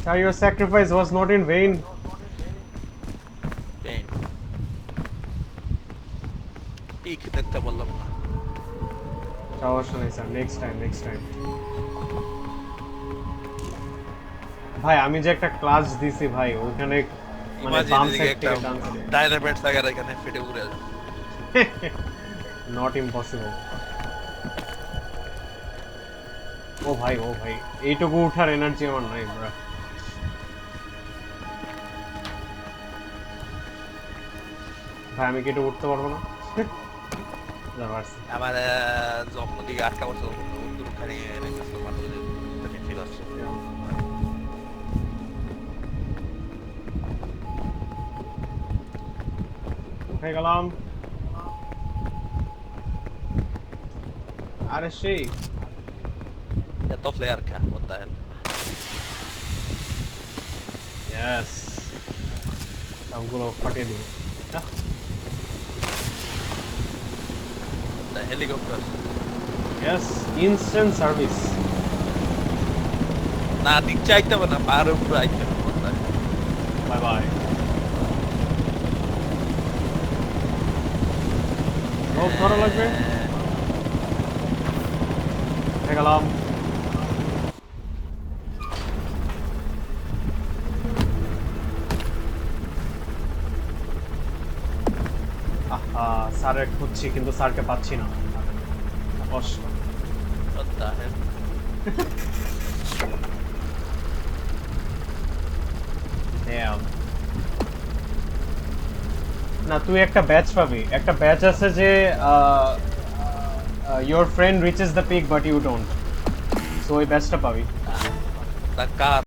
Sir, your sacrifice was not in vain. পেইন পিক দেখতে বললাম না সমস্যা নেই স্যার, নেক্সট টাইম। ভাই আমি যে একটা ক্লাস দিছি ভাই, ওখানে মানে ইমাজিন বাম এদিকে সাইড একটা থেকে ডান সাইডে ডাইনামাইট লাগার এখানে ফেটে উড়ে আসবে নট ইম্পসিবল। ও ভাই এইটুকু উঠার এনার্জি আমার নাই ব্রা। ভাই আমি কি এটা উঠতে পারবো না? না পারছি। আমার যখন দিকে আটকা পড়ছে উত্তর খালি রেখেছিল মানুষ ফিল আসছে উঠে গেলাম। আরে সেই এত ফ্লেয়ার খা বলতে ইয়েস, সবগুলো ফাটিয়ে দিব। Helicopter yes, instant service. না দিক চাইতে হবে না পাহাড়ের উপরে আইতে হবে বলতে বাই বাই। রোপ ধরা লাগবে। উঠে গেলাম। আহা, স্যারের খুঁজছি কিন্তু স্যারকে পাচ্ছি না, কষ্ট। Damn. না তুই একটা ব্যাচ পাবি, একটা ব্যাচ আছে যে your friend reaches the peak but you don't, so ওই ব্যাচটা পাবি। তা কার